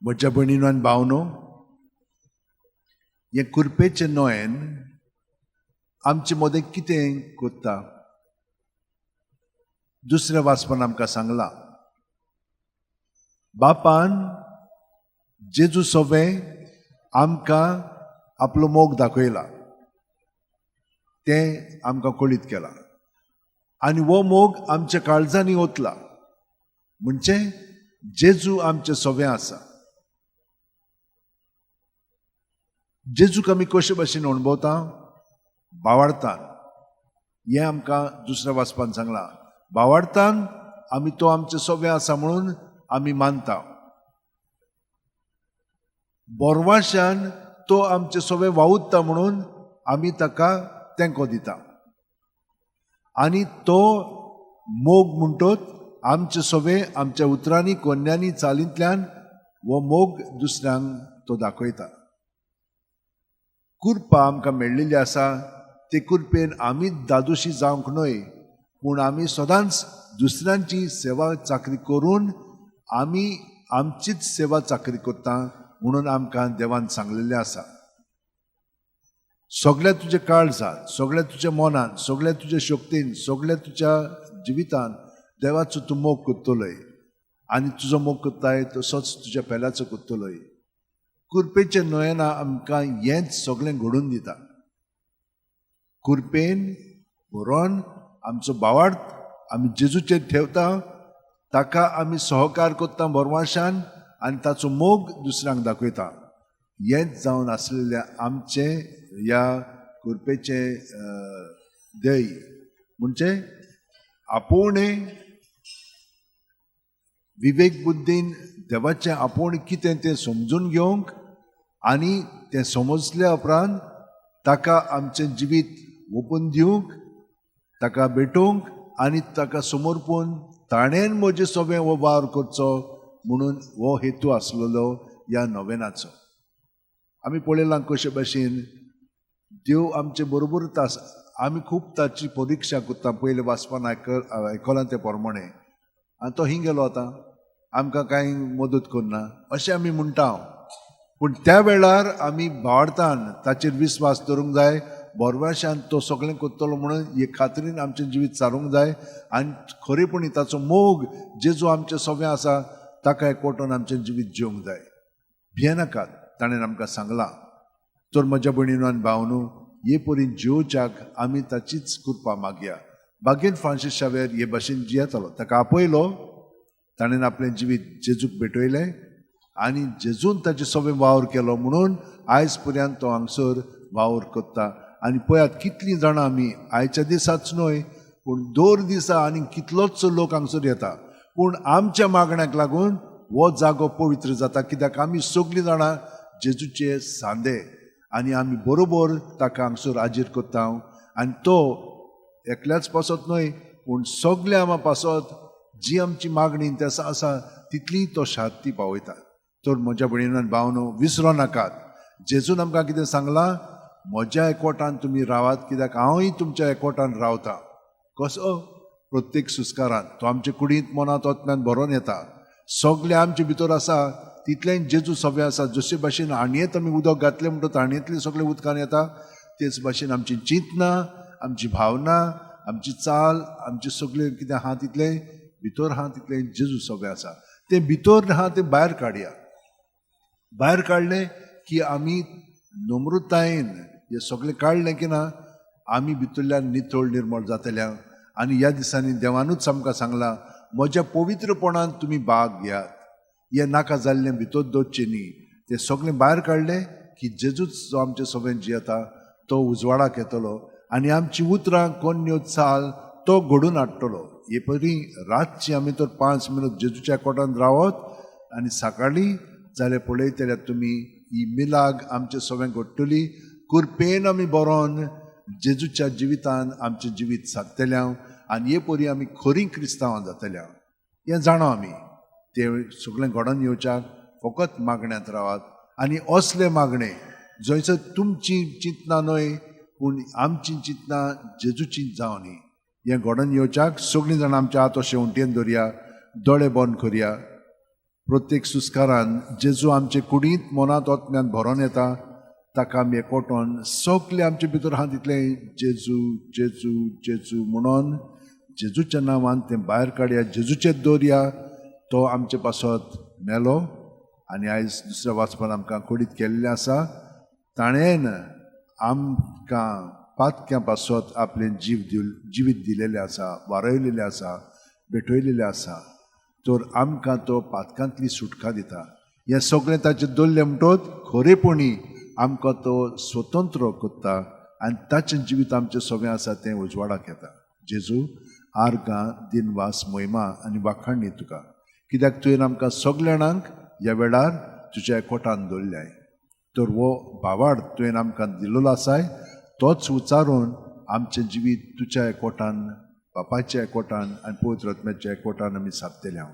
म्हज्या भयणीनो आनी भावनो, हे कुरपेचे नोयेन आमचे मदें कितें कोत्ता दुसऱ्या वाचपान आमकां सांगला. बापान जेजू सोबे आमकां आपलो मोग दाखयला, तें आमकां कळीत केला आनी वो मोग आमच्या काळजांनी ओतला. म्हणजे जेजू आमचे सोबे आसा. जेजूक आमी कशे भाशेन अणभवता? भावार्थान. हें आमकां दुसऱ्या वाचपान सांगलां. भावार्थान आमी तो आमचे सोबे आसा म्हणून आमी मानता. बोरवाश्यान तो आमचे सोबे वावुरता म्हणून आमी ताका तेंको दिता. आनी तो मोग म्हणटोच आमचे सोबे आमच्या उतरांनी कोन्यांनी चालींतल्यान वो मोग दुसऱ्यांक तो दाखयता. कुरपा आमकां मेळिल्ली आसा, ते कुरपेन आमी दादोशी जावंक न्हय, पूण आमी सदांच दुसऱ्यांची सेवा चाकरी करून आमी आमचीच सेवा चाकरी करता म्हणून आमकां देवान सांगलेलें आसा. सगळ्या तुज्या काळजांत, सगळ्या तुज्या मनांत, सगळ्या तुज्या शक्तीन, सगळ्या तुज्या जिवितांत देवाचो तूं मोग करतलोय आनी तुजो मोग करताय तसोच तुज्या पेल्याचो करतलोय. कुरपेच्या नोयेना आमकां हेंच सगळें घडोवन दिता. कुरपेन बरोवन आमचो भावार्थ आमी जेजूचेर ठेवता, ताका आमी सहकार करता बोरवाशान आनी ताचो मोग दुसऱ्यांक दाखयता. हेंच जावन आसलेल्या आमचे ह्या कुरपेचे देय. म्हणजे आपोवणे विवेक बुद्धीन देवाचें आपोवणें कितें तें समजून घेवंक आनी तें समजल्या उपरांत ताका आमचें जिवीत ओपून दिवंक, ताका भेटोवंक आनी ताका समर्पून ताणेन म्हजे सोबें हो वावर करचो म्हणून हो हेतू आसलेलो ह्या नोवेनाचो. आमी पळयलां कशे भाशेन देव आमचे बरोबरूच आसा. आमी खूब ताची परिक्षा करता. पयले वाचपान आयकलां ते प्रमाणे, आनी तो हिंग गेलो आतां, आमकां कांय मदत करना अशें आमी म्हणटा. पूण त्या वेळार आमी भावार्थान ताचेर विस्वास दवरूंक जाय. बोरवाशान तो सगळें करतलो म्हणून हे खात्रीन आमचें जिवीत चालूंक जाय आनी खरेपणी ताचो मोग जेजू आमचे सोबे आसा ताका एकवटून आमचें जिवीत जिवंक जाय. भियेनाकात, ताणें आमकां सांगलां. तर म्हज्या भयणीनो आनी भावनो, हे परीन जिवच्याक आमी ताचीच कृपा मागया. बागेन फ्रांसीस शावेर हे भाशेन जियेतालो, ताका आपयलो, ताणें आपलें जिवीत जेजूक भेटयलें आनी जेजून ताचे सोबें वावर केलो म्हणून आयज पर्यंत तो हांगसर वावर करता. आनी पळयात कितलीं जाणां आमी आयच्या दिसाच न्हय पूण दर दिसा आनी कितलोच लोक हांगसर येता. पूण आमच्या मागण्याक लागून हो जागो पवित्र जाता, कित्याक आमी सगळीं जाणां जेजूचे सांदे आनी आमी बरोबर ताका हांगसर हाजीर करता. आनी तो एकल्याच पासत न्हय पूण सगळ्या आमा पासत जी आमची मागणी तें आसा तितली तो शांती पावयता. तर म्हज्या भयणीन भावनो, विसरो नाकात. जेजून आमकां कितें सांगलां? म्हज्या एकवटान तुमी रावात, कित्याक हांवूय तुमच्या एकवटान रावता. कसो? प्रत्येक सुस्कारान. तो आमचे कुडींत मनांत ओतम्यान भरोन येता. सगळे आमचे भितर आसा तितलें जेजू सोबे आसा. जशे भाशेन आणयेंत आमी उदक घातलें म्हणटा आणयेंतलें सगळें उदकान येता, तेच भाशेन आमची चिंतना, आमची भावना, आमची चाल, आमचें सगळें कितें आहा तितलें भितर आहा तितलें जेजू सोबे आसा. तें भितर आहा तें भायर काडया. भायर काडलें की आमी नम्रतायेन हें सगळें काडलें की ना आमी भितरल्यान नितळ निर्मळ जातल्या. आनी ह्या दिसांनी देवानूच आमकां सांगलां, म्हज्या पवित्रपणान तुमी भाग घेयात. हें नाका जाल्लें भितर दवरचें न्ही. तें सगळें भायर काडलें की जेजूच जो आमचे सोबें जियेता तो उजवाडाक येतलो आनी आमची उतरां कोन्यो चाल तो घडून हाडटलो. हे परी रातची आमी तर 5 मिनट जेजूच्या एकवटान रावत आनी सकाळीं जाल्यार पळयतल्यार तुमी ही मिलाग आमचे सोबें घडटली. कुरपेन आमी बरोवन जेजूच्या जिवितान आमचें जिवीत सादतल्या आनी हे परी आमी खरीं क्रिस्तांवां जातल्या. हें जाणो आमी. तें सगळें घडोवन येवच्याक फकत मागण्यांत रावात आनी असले मागणे जंयसर तुमची चिंतना न्हय पूण आमची चिंतना जेजूची जावं न्ही. हें घडोवन येवच्याक सगळीं जाणां आमच्या हात अशें उंटेन दवरया, दोळे बंद करया. प्रत्येक सुस्कारान जेजू आमचे कुडींत मनांत ओतम्यान भरोन येता ताका आमी एकवटोन सगळे आमचे भितर हात दितले जेजू जेजू जेजू म्हणून जेजूच्या नांवान तें भायर काडया जेजूचेच दवरया तो आमचे पासत मेलो आनी आयज दुसऱ्या वाचपान आमकां कुडीत केल्लें आसा ताणेन आमकां पातक्यां पासत आपलें जिवीत दिलेलें आसा वारयलेलें आसा भेटयलेलें आसा तर आमकां तो पातकांतली सुटका दिता हें सगळें ताचें दवरलें म्हणटच खरेपणी आमकां तो स्वतंत्र करता आनी ताचें जिवीत आमचें सगळें आसा तें उजवाडाक येता जेजू आर्गां दिनवास महिमा आनी वाखाणणी तुका कित्याक तुवें आमकां सगळ्या जाणांक ह्या वेळार तुज्या एकवटान दवरल्याय तर हो भावार्थ तुवें आमकां दिल्लो आसाय तोच उचारून आमचें जिवीत तुज्या एकवटान बापाच्या एकवटान आनी पवित्र आत्म्याच्या एकवटान आमी सारतले हांव